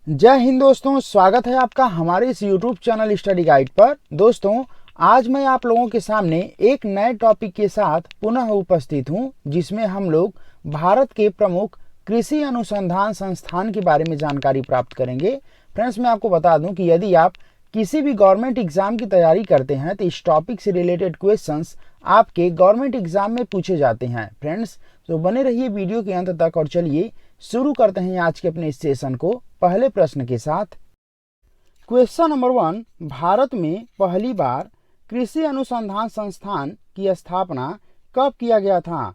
जय हिंद दोस्तों, स्वागत है आपका हमारे इस YouTube चैनल स्टडी गाइड पर। दोस्तों, आज मैं आप लोगों के सामने एक नए टॉपिक के साथ पुनः उपस्थित हूं, जिसमें हम लोग भारत के प्रमुख कृषि अनुसंधान संस्थान के बारे में जानकारी प्राप्त करेंगे। फ्रेंड्स, मैं आपको बता दूं कि यदि आप किसी भी गवर्नमेंट एग्जाम की तैयारी करते हैं तो इस टॉपिक से रिलेटेड क्वेश्चंस आपके गवर्नमेंट एग्जाम में पूछे जाते हैं। फ्रेंड्स, तो बने रहिए वीडियो के अंत तक और चलिए शुरू करते हैं आज के अपने इस सेशन को पहले प्रश्न के साथ। क्वेश्चन नंबर 1, भारत में पहली बार कृषि अनुसंधान संस्थान की स्थापना कब किया गया था?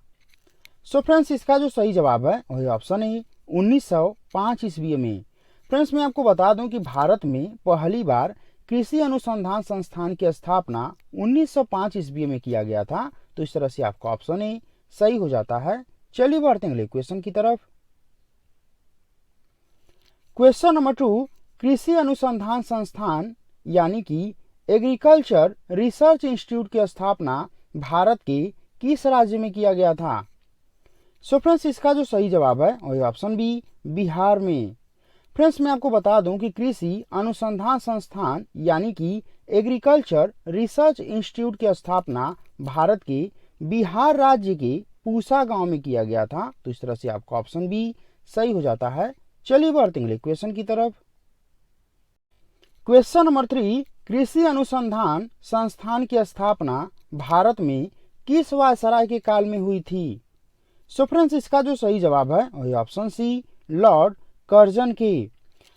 सो फ्रेंड्स, इसका जो सही जवाब है वही ऑप्शन है 1905 ईस्वी में। फ्रेंड्स, मैं आपको बता दूं कि भारत में पहली बार कृषि अनुसंधान संस्थान की स्थापना 1905 ईस्वी में किया गया था। तो इस तरह से आपका ऑप्शन ए सही हो जाता है। चलिए बढ़ते हैं अगले क्वेश्चन की तरफ। क्वेश्चन नंबर 2, कृषि अनुसंधान संस्थान यानी कि एग्रीकल्चर रिसर्च इंस्टीट्यूट की स्थापना भारत के किस राज्य में किया गया था? सो फ्रेंड्स, इसका जो सही जवाब है वही ऑप्शन बी, बिहार में। फ्रेंड्स, मैं आपको बता दूं कि कृषि अनुसंधान संस्थान यानी कि एग्रीकल्चर रिसर्च इंस्टीट्यूट की स्थापना भारत के बिहार राज्य के पूसा गांव में किया गया था। तो इस तरह से आपका ऑप्शन बी सही हो जाता है। चलिए बढ़ते हैं क्वेश्चन की तरफ। क्वेश्चन नंबर 3, कृषि अनुसंधान संस्थान की स्थापना भारत में किस वायसराय के काल में हुई थी? सो फ्रेंड्स, इसका जो सही जवाब है वही ऑप्शन सी, लॉर्ड कर्जन के।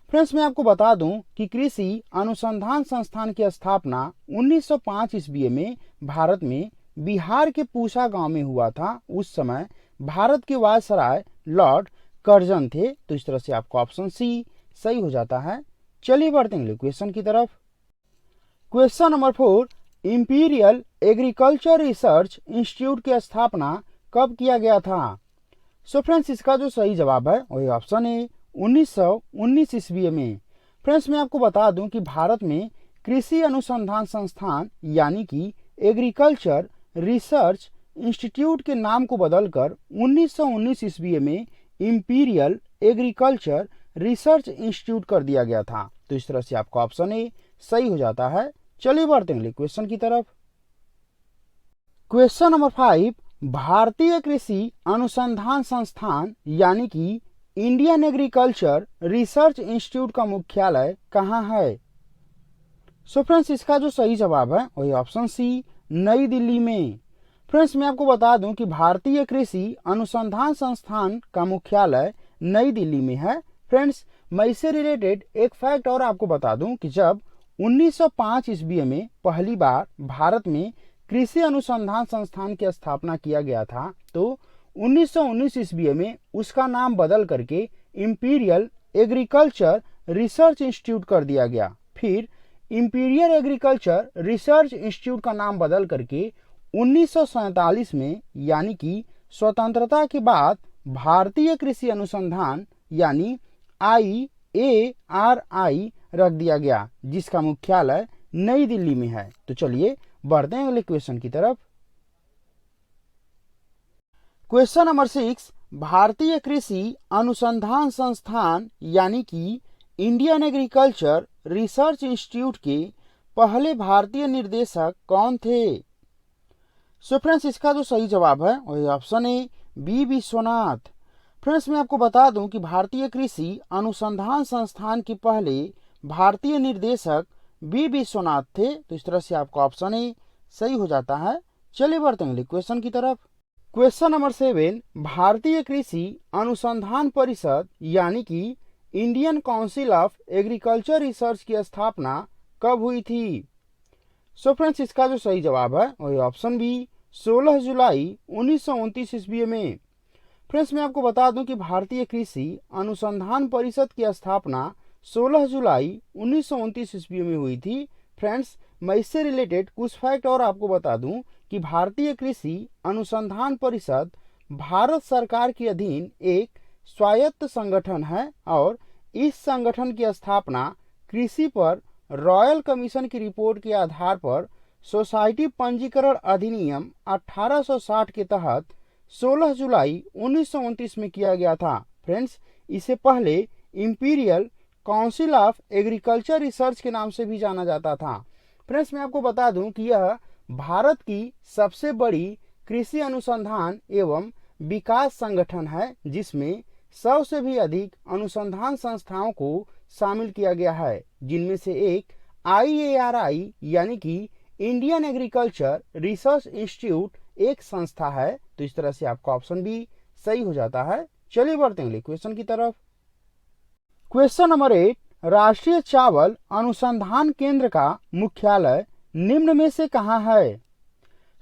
फ्रेंड्स, मैं आपको बता दूं कि कृषि अनुसंधान संस्थान की स्थापना 1905 ईस्वी में भारत में बिहार के पूसा गांव में हुआ था। उस समय भारत के वायसराय लॉर्ड कर्जन थे। तो इस तरह से आपका ऑप्शन सी सही हो जाता है। चलिए बढ़ते हैं क्वेश्चन की तरफ। Question number 4, imperial agriculture research institute की स्थापना कब किया गया था? सो फ्रेंड्स, इसका जो सही जवाब है वही ऑप्शन है 1919 ईस्वी में। फ्रेंड्स, मैं आपको बता दूं कि भारत में कृषि अनुसंधान संस्थान यानी कि एग्रीकल्चर रिसर्च इंस्टीट्यूट के नाम को बदलकर 1919 ईस्वी में इंपीरियल एग्रीकल्चर रिसर्च इंस्टीट्यूट कर दिया गया था। तो इस तरह से आपका ऑप्शन ए सही हो जाता है। चलिए बढ़ते हैं क्वेश्चन की तरफ। क्वेश्चन नंबर 5, भारतीय कृषि अनुसंधान संस्थान यानी कि इंडियन एग्रीकल्चर रिसर्च इंस्टीट्यूट का मुख्यालय कहाँ है? सो फ्रेंड्स, इसका जो सही जवाब है वही ऑप्शन सी, नई दिल्ली में। फ्रेंड्स, मैं आपको बता दूं कि भारतीय कृषि अनुसंधान संस्थान का मुख्यालय नई दिल्ली में है। फ्रेंड्स, मैं इससे रिलेटेड एक फैक्ट और आपको बता दूं कि जब 1905 ईस्वी में पहली बार भारत में कृषि अनुसंधान संस्थान की स्थापना किया गया था, तो 1919 ईस्वी में उसका नाम बदल करके इंपीरियल एग्रीकल्चर रिसर्च इंस्टीट्यूट कर दिया गया। फिर इंपीरियल एग्रीकल्चर रिसर्च इंस्टीट्यूट का नाम बदल करके 1947 में यानी कि स्वतंत्रता के बाद भारतीय कृषि अनुसंधान यानी IARI रख दिया गया, जिसका मुख्यालय नई दिल्ली में है। तो चलिए बढ़ते हैं अगले क्वेश्चन की तरफ। क्वेश्चन नंबर 6, भारतीय कृषि अनुसंधान संस्थान यानी कि इंडियन एग्रीकल्चर रिसर्च इंस्टीट्यूट के पहले भारतीय निर्देशक कौन थे? सो फ्रेंड्स, इसका जो सही जवाब है वही ऑप्शन है बी, विश्वनाथ। फ्रेंड्स, मैं आपको बता दूं कि भारतीय कृषि अनुसंधान संस्थान के पहले भारतीय निर्देशक बी, विश्वनाथ थे। तो इस तरह से आपका ऑप्शन ए सही हो जाता है। चलिए बढ़ते हैं क्वेश्चन की तरफ। क्वेश्चन नंबर 7, भारतीय कृषि अनुसंधान परिषद यानी कि Indian council of agriculture research की स्थापना कब हुई थी? सो फ्रेंड्स, इसका जो सही जवाब है वही ऑप्शन बी, 16 जुलाई 1929 ईस्वी में। फ्रेंड्स, मैं आपको बता दूं कि भारतीय कृषि अनुसंधान परिषद की स्थापना 16 जुलाई 1929 ईस्वी में हुई थी। फ्रेंड्स, मैं इससे रिलेटेड कुछ फैक्ट और आपको बता दूं कि भारतीय कृषि अनुसंधान परिषद भारत सरकार के अधीन एक स्वायत्त संगठन है और इस संगठन की स्थापना कृषि पर रॉयल कमीशन की रिपोर्ट के आधार पर सोसाइटी पंजीकरण अधिनियम 1860 के तहत 16 जुलाई 1929 में किया गया था। फ्रेंड्स, इससे पहले imperial council of agriculture research के नाम से भी जाना जाता था। फ्रेंड्स, मैं आपको बता दूं कि यह भारत की सबसे बड़ी कृषि अनुसंधान एवं विकास संगठन है, जिसमें 100 से भी अधिक अनुसंधान संस्थाओं को शामिल किया गया है, जिनमें से एक IARI यानी कि इंडियन एग्रीकल्चर रिसर्च इंस्टीट्यूट एक संस्था है। तो इस तरह से आपका ऑप्शन भी सही हो जाता है। चलिए बढ़ते हैं अगले क्वेश्चन की तरफ। क्वेश्चन नंबर 8, राष्ट्रीय चावल अनुसंधान केंद्र का मुख्यालय निम्न में से कहाँ है?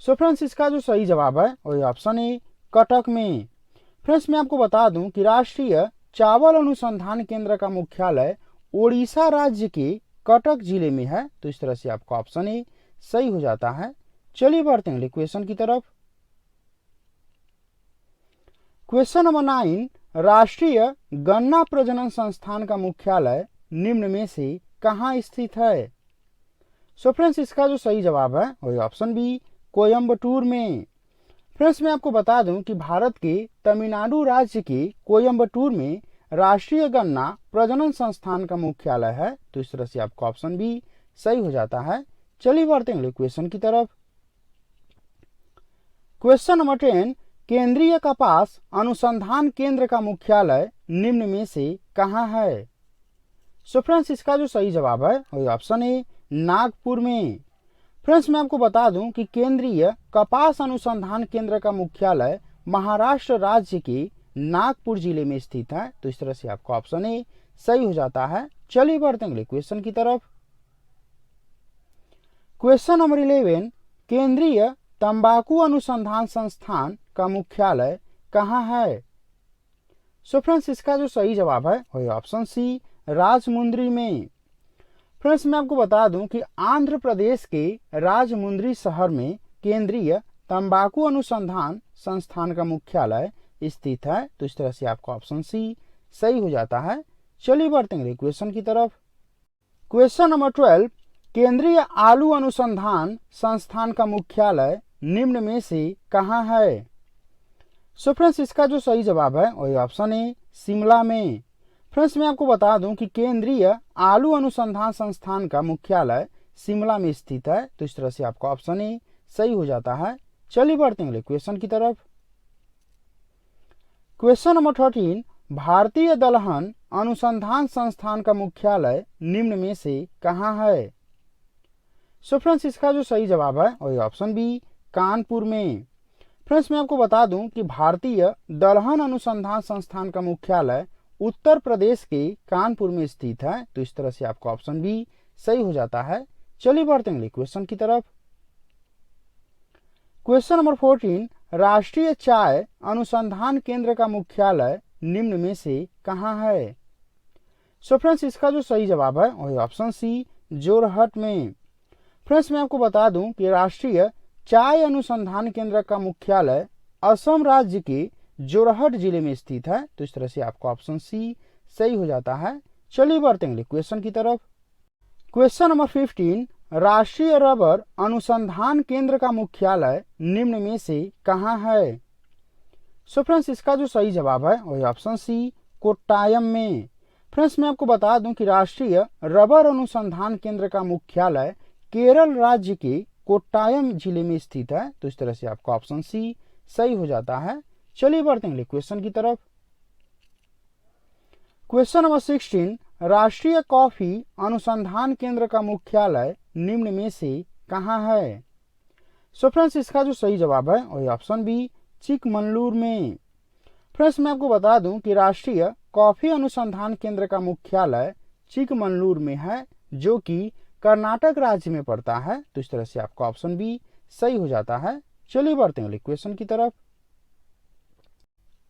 सो फ्रेंड्स, इसका जो सही जवाब है वही ऑप्शन ए, कटक में। फ्रेंड्स, मैं आपको बता दूं कि राष्ट्रीय चावल अनुसंधान केंद्र का मुख्यालय ओडिशा राज्य के कटक जिले में है। तो इस तरह से आपका ऑप्शन ए सही हो जाता है। चलिए बढ़ते हैं अगले क्वेश्चन की तरफ। क्वेश्चन नंबर 9, राष्ट्रीय गन्ना प्रजनन संस्थान का मुख्यालय निम्न में से कहाँ स्थित है? सो फ्रेंड्स, इसका जो सही जवाब है वही ऑप्शन बी, कोयम्बटूर में। फ्रेंड्स, मैं आपको बता दूं कि भारत के तमिलनाडु राज्य के कोयम्बटूर में राष्ट्रीय गन्ना प्रजनन संस्थान का मुख्यालय है। तो इस तरह से आपका ऑप्शन भी सही हो जाता है। चलिए बढ़ते हैं क्वेश्चन की तरफ। क्वेश्चन नंबर 10, केंद्रीय कपास अनुसंधान केंद्र का मुख्यालय निम्न में से कहाँ है? सो फ्रेंड्स, इसका जो सही जवाब है वही ऑप्शन ए, नागपुर में। फ्रेंड्स, मैं आपको बता दूं कि केंद्रीय कपास अनुसंधान केंद्र का मुख्यालय महाराष्ट्र राज्य के नागपुर जिले में स्थित है। तो इस तरह से आपका ऑप्शन ए सही हो जाता है। चलिए बढ़ते हैं अगले क्वेश्चन की तरफ। क्वेश्चन नंबर 11, केंद्रीय तंबाकू अनुसंधान संस्थान का मुख्यालय कहाँ है? सो फ्रेंड्स, इसका जो सही जवाब है वही ऑप्शन सी, राजमुंद्री में। फ्रेंड्स, मैं आपको बता दूं कि आंध्र प्रदेश के राजमुंद्री शहर में केंद्रीय तंबाकू अनुसंधान संस्थान का मुख्यालय स्थित है। तो इस तरह से आपका ऑप्शन सी सही हो जाता है। चलिए बढ़ते हैं क्वेश्चन की तरफ। क्वेश्चन नंबर 12, केंद्रीय आलू अनुसंधान संस्थान का मुख्यालय निम्न में से कहाँ है? सो फ्रेंड्स, इसका जो सही जवाब है वही ऑप्शन ए, शिमला में। फ्रेंड्स, मैं आपको बता दूं कि केंद्रीय आलू अनुसंधान संस्थान का मुख्यालय शिमला में स्थित है। तो इस तरह से आपका ऑप्शन ए सही हो जाता है। चलिए बढ़ते हैं क्वेश्चन की तरफ। क्वेश्चन नंबर 13, भारतीय दलहन अनुसंधान संस्थान का मुख्यालय निम्न में से कहाँ है? सो फ्रेंड्स, इसका जो सही जवाब है वही ऑप्शन बी, कानपुर में। फ्रेंड्स, मैं आपको बता दूं कि भारतीय दलहन अनुसंधान संस्थान का मुख्यालय उत्तर प्रदेश के कानपुर में स्थित है। तो इस तरह से आपका ऑप्शन बी सही हो जाता है। चलिए बढ़ते हैं क्वेश्चन की तरफ। क्वेश्चन नंबर 14, राष्ट्रीय चाय अनुसंधान केंद्र का मुख्यालय निम्न में से कहाँ है? सो फ्रेंड्स, इसका जो सही जवाब है वही ऑप्शन सी, जोरहट में। फ्रेंड्स, मैं आपको बता दूं कि राष्ट्रीय चाय अनुसंधान केंद्र का मुख्यालय असम राज्य के जोरहट जिले में स्थित है। तो इस तरह से आपका ऑप्शन सी सही हो जाता है। चलिए बढ़ते हैं क्वेश्चन की तरफ। क्वेश्चन नंबर 15, राष्ट्रीय रबर अनुसंधान केंद्र का मुख्यालय निम्न में से कहाँ है? सो फ्रेंड्स, इसका जो सही जवाब है वही ऑप्शन सी, कोट्टायम में। फ्रेंड्स, मैं आपको बता दूं कि राष्ट्रीय रबर अनुसंधान केंद्र का मुख्यालय केरल राज्य के कोट्टायम जिले में स्थित है। तो इस तरह से आपका ऑप्शन सी सही हो जाता है। चलिए बढ़ते हैं क्वेश्चन की तरफ। क्वेश्चन नंबर 16, राष्ट्रीय कॉफी अनुसंधान केंद्र का मुख्यालय निम्न में से कहाँ है? सो फ्रेंड्स, इसका जो सही जवाब है वही ऑप्शन बी, चिकमंगलुरु में। फ्रेंड्स, मैं आपको बता दूं कि राष्ट्रीय कॉफी अनुसंधान केंद्र का मुख्यालय चिकमंगलुरु में है, जो कि कर्नाटक राज्य में पड़ता है। तो इस तरह से आपका ऑप्शन बी सही हो जाता है। चलिए बढ़ते हैं क्वेश्चन की तरफ।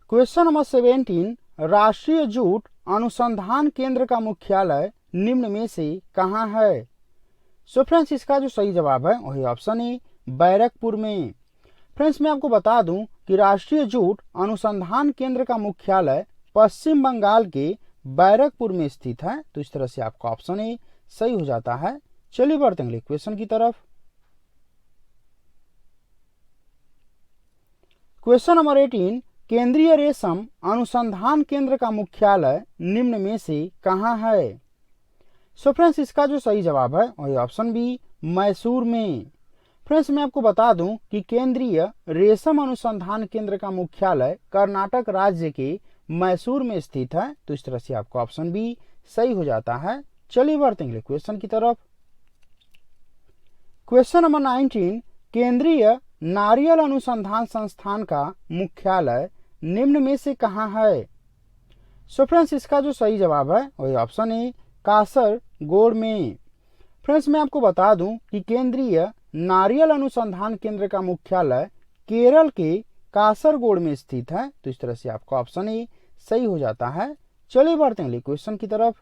क्वेश्चन नंबर 17, राष्ट्रीय जूट अनुसंधान केंद्र का मुख्यालय निम्न में से कहाँ है? सो फ्रेंड्स, इसका जो सही जवाब है वही ऑप्शन ए, बैरकपुर में। फ्रेंड्स, मैं आपको बता दूं कि राष्ट्रीय जूट अनुसंधान केंद्र का मुख्यालय पश्चिम बंगाल के बैरकपुर में स्थित है। तो इस तरह से आपका ऑप्शन ए सही हो जाता है। चलिए बढ़ते हैं क्वेश्चन की तरफ। क्वेश्चन नंबर 18, केंद्रीय रेशम अनुसंधान केंद्र का मुख्यालय निम्न में से कहाँ है? सो फ्रेंड्स, इसका जो सही जवाब है वही ऑप्शन बी, मैसूर में। फ्रेंड्स, मैं आपको बता दूं कि केंद्रीय रेशम अनुसंधान केंद्र का मुख्यालय कर्नाटक राज्य के मैसूर में स्थित है। तो इस तरह से आपका ऑप्शन बी सही हो जाता है। चलिए बढ़ते हैं अगले क्वेश्चन की तरफ। क्वेश्चन नंबर 19, केंद्रीय नारियल अनुसंधान संस्थान का मुख्यालय निम्न में से कहाँ है? सो फ्रेंड्स, इसका जो सही जवाब है वही ऑप्शन ए, कासरगोड में। फ्रेंड्स, मैं आपको बता दूं कि केंद्रीय नारियल अनुसंधान केंद्र का मुख्यालय केरल के कासरगोड में स्थित है। तो इस तरह से आपका ऑप्शन ए सही हो जाता है। चलिए बढ़ते हैं अगले क्वेश्चन की तरफ।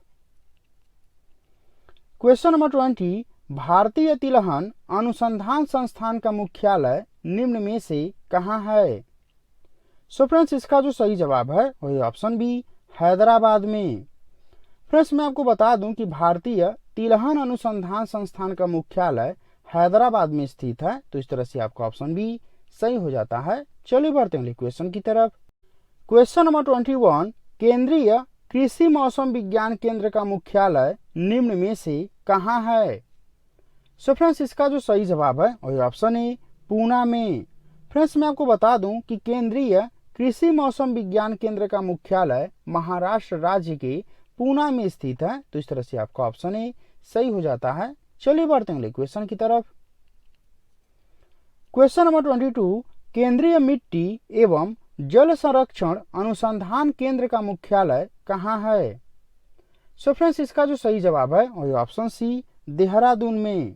क्वेश्चन नंबर 20, भारतीय तिलहन अनुसंधान संस्थान का मुख्यालय निम्न में से कहाँ है? सो फ्रेंड्स, इसका जो सही जवाब है वही ऑप्शन बी, हैदराबाद में। फ्रेंड्स, मैं आपको बता दूं कि भारतीय तिलहन अनुसंधान संस्थान का मुख्यालय हैदराबाद में स्थित है। तो इस तरह से आपका ऑप्शन बी सही हो जाता है। चलिए बढ़ते हैं क्वेश्चन की तरफ। क्वेश्चन नंबर 21, केंद्रीय कृषि मौसम विज्ञान केंद्र का मुख्यालय निम्न में से कहाँ है? सो फ्रेंड्स, इसका जो सही जवाब है वही ऑप्शन ए, पूना में। फ्रेंड्स, मैं आपको बता दूं कि केंद्रीय कृषि मौसम विज्ञान केंद्र का मुख्यालय महाराष्ट्र राज्य के पूना में स्थित है। तो इस तरह से आपका ऑप्शन ए सही हो जाता है। चलिए बढ़ते हैं क्वेश्चन की तरफ। क्वेश्चन नंबर 22, केंद्रीय मिट्टी एवं जल संरक्षण अनुसंधान केंद्र का मुख्यालय कहाँ है? सो फ्रेंड्स, इसका जो सही जवाब है वही ऑप्शन सी, देहरादून में।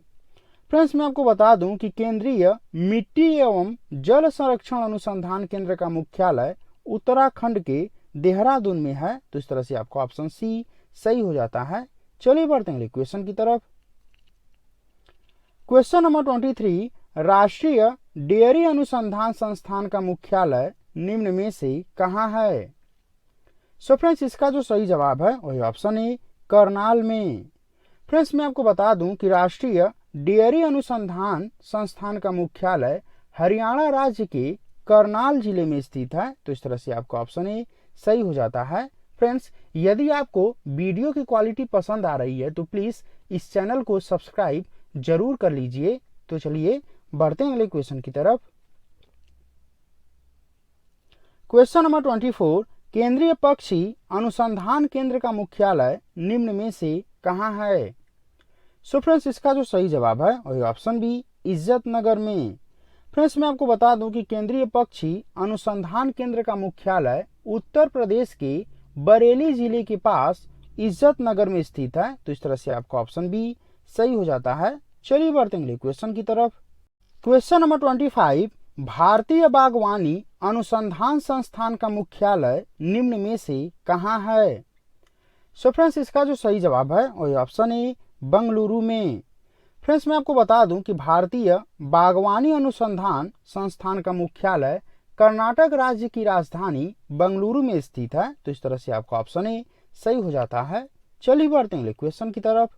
फ्रेंड्स, मैं आपको बता दूं कि केंद्रीय मिट्टी एवं जल संरक्षण अनुसंधान केंद्र का मुख्यालय उत्तराखंड के देहरादून में है। तो इस तरह से आपका ऑप्शन सी सही हो जाता है। चलिए बढ़ते हैं क्वेश्चन की तरफ। क्वेश्चन नंबर 23, राष्ट्रीय डेयरी अनुसंधान संस्थान का मुख्यालय निम्न में से कहाँ है? सो फ्रेंड्स, इसका जो सही जवाब है वही ऑप्शन ए, करनाल में। फ्रेंड्स, मैं आपको बता दूं कि राष्ट्रीय डेयरी अनुसंधान संस्थान का मुख्यालय हरियाणा राज्य के करनाल जिले में स्थित है। तो इस तरह से आपका ऑप्शन ए सही हो जाता है। फ्रेंड्स, यदि आपको वीडियो की क्वालिटी पसंद आ रही है तो प्लीज इस चैनल को सब्सक्राइब जरूर कर लीजिए। तो चलिए बढ़ते हैं अगले क्वेश्चन की तरफ। क्वेश्चन नंबर 24, केंद्रीय पक्षी अनुसंधान केंद्र का मुख्यालय निम्न में से कहाँ है? सो फ्रेंड्स, इसका जो सही जवाब है वही ऑप्शन बी, इज्जतनगर में। फ्रेंड्स, मैं आपको बता दूं कि केंद्रीय पक्षी अनुसंधान केंद्र का मुख्यालय उत्तर प्रदेश के बरेली जिले के पास इज्जतनगर में स्थित है। तो इस तरह से आपका ऑप्शन बी सही हो जाता है। चलिए बढ़ते हैं क्वेश्चन की तरफ। क्वेश्चन नंबर 25, भारतीय बागवानी अनुसंधान संस्थान का मुख्यालय निम्न में से कहाँ है? सो फ्रेंड्स, इसका जो सही जवाब है वही ऑप्शन ए, बंगलुरु में। फ्रेंड्स, मैं आपको बता दूं कि भारतीय बागवानी अनुसंधान संस्थान का मुख्यालय कर्नाटक राज्य की राजधानी बंगलुरु में स्थित है। तो इस तरह से आपका ऑप्शन ए सही हो जाता है। चलिए बढ़ते हैं क्वेश्चन की तरफ।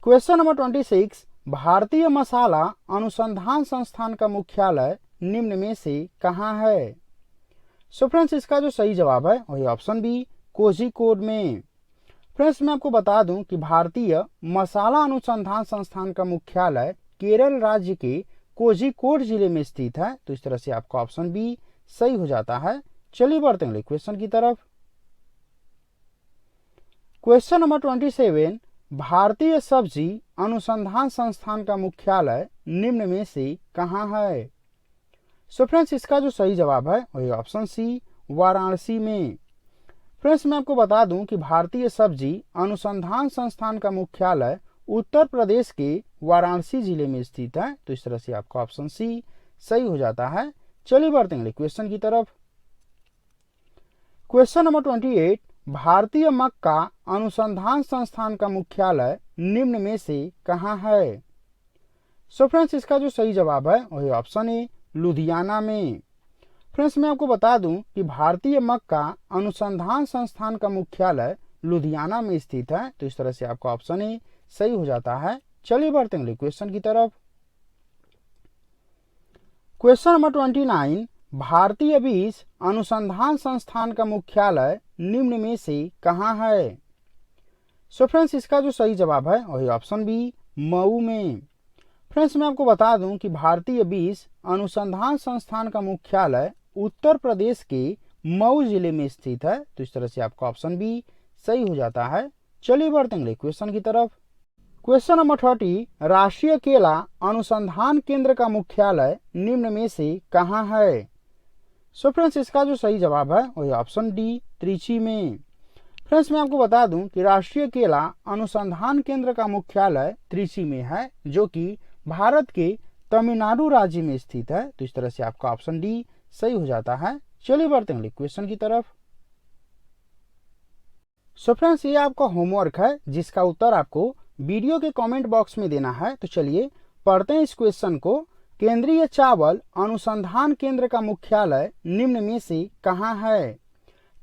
क्वेश्चन नंबर 26, भारतीय मसाला अनुसंधान संस्थान का मुख्यालय निम्न में से कहाँ है? सो फ्रेंड्स, इसका जो सही जवाब है वही ऑप्शन बी, कोझिकोड में। फ्रेंड्स, मैं आपको बता दूं कि भारतीय मसाला अनुसंधान संस्थान का मुख्यालय केरल राज्य के कोझिकोड जिले में स्थित है। तो इस तरह से आपका ऑप्शन बी सही हो जाता है। चलिए बढ़ते हैं क्वेश्चन की तरफ। क्वेश्चन नंबर 27, भारतीय सब्जी अनुसंधान संस्थान का मुख्यालय निम्न में से कहाँ है? सो फ्रेंड्स, इसका जो सही जवाब है वही ऑप्शन सी, वाराणसी में। फ्रेंड्स, मैं आपको बता दूं कि भारतीय सब्जी अनुसंधान संस्थान का मुख्यालय उत्तर प्रदेश के वाराणसी जिले में स्थित है। तो इस तरह से आपका ऑप्शन सी सही हो जाता है। चलिए बढ़ते हैं क्वेश्चन की तरफ। क्वेश्चन नंबर 28, भारतीय मक्का अनुसंधान संस्थान का मुख्यालय निम्न में से कहाँ है? सो फ्रेंड्स, इसका जो सही जवाब है वही ऑप्शन ए, लुधियाना में। फ्रेंड्स, मैं आपको बता दूं कि भारतीय मक्का अनुसंधान संस्थान का मुख्यालय लुधियाना में स्थित है। तो इस तरह से आपका ऑप्शन ए सही हो जाता है। चलिए बढ़ते हैं क्वेश्चन की तरफ। क्वेश्चन नंबर 29, भारतीय बीज अनुसंधान संस्थान का मुख्यालय निम्न में से कहाँ है? सो फ्रेंड्स, इसका जो सही जवाब है वही ऑप्शन बी, मऊ में। फ्रेंड्स, मैं आपको बता दूं कि भारतीय बीज अनुसंधान संस्थान का मुख्यालय उत्तर प्रदेश के मऊ जिले में स्थित है। तो इस तरह से आपका ऑप्शन बी सही हो जाता है। चलिए बढ़ते हैं अगले क्वेश्चन की तरफ। क्वेश्चन नंबर 30, राष्ट्रीय केला अनुसंधान केंद्र का मुख्यालय निम्न में से कहाँ है? सो फ्रेंड्स, इसका जो सही जवाब है वही ऑप्शन डी, त्रिची में। फ्रेंड्स, मैं आपको बता दूं कि राष्ट्रीय केला अनुसंधान केंद्र का मुख्यालय त्रिची में है, जो कि भारत के तमिलनाडु राज्य में स्थित है। तो इस तरह से आपका ऑप्शन डी सही हो जाता है। चलिए बढ़ते हैं क्वेश्चन की तरफ। सो फ्रेंड्स, ये आपका होमवर्क है जिसका उत्तर आपको वीडियो के कमेंट बॉक्स में देना है। तो चलिए पढ़ते हैं इस क्वेश्चन को। केंद्रीय चावल अनुसंधान केंद्र का मुख्यालय निम्न में से कहाँ है?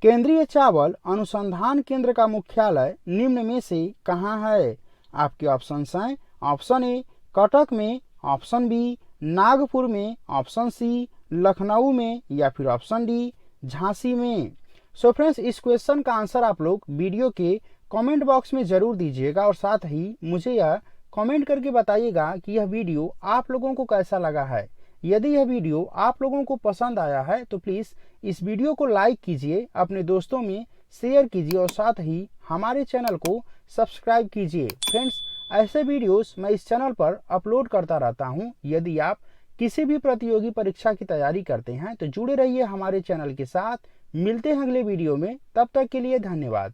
केंद्रीय चावल अनुसंधान केंद्र का मुख्यालय निम्न में से कहाँ है? आपके ऑप्शंस हैं ऑप्शन ए कटक में, ऑप्शन बी नागपुर में, ऑप्शन सी लखनऊ में, या फिर ऑप्शन डी झांसी में। सो फ्रेंड्स, इस क्वेश्चन का आंसर आप लोग वीडियो के कमेंट बॉक्स में जरूर दीजिएगा और साथ ही मुझे यह कमेंट करके बताइएगा कि यह वीडियो आप लोगों को कैसा लगा है। यदि यह वीडियो आप लोगों को पसंद आया है तो प्लीज़ इस वीडियो को लाइक कीजिए, अपने दोस्तों में शेयर कीजिए और साथ ही हमारे चैनल को सब्सक्राइब कीजिए। फ्रेंड्स, ऐसे वीडियोस मैं इस चैनल पर अपलोड करता रहता हूं। यदि आप किसी भी प्रतियोगी परीक्षा की तैयारी करते हैं तो जुड़े रहिए हमारे चैनल के साथ। मिलते हैं अगले वीडियो में, तब तक के लिए धन्यवाद।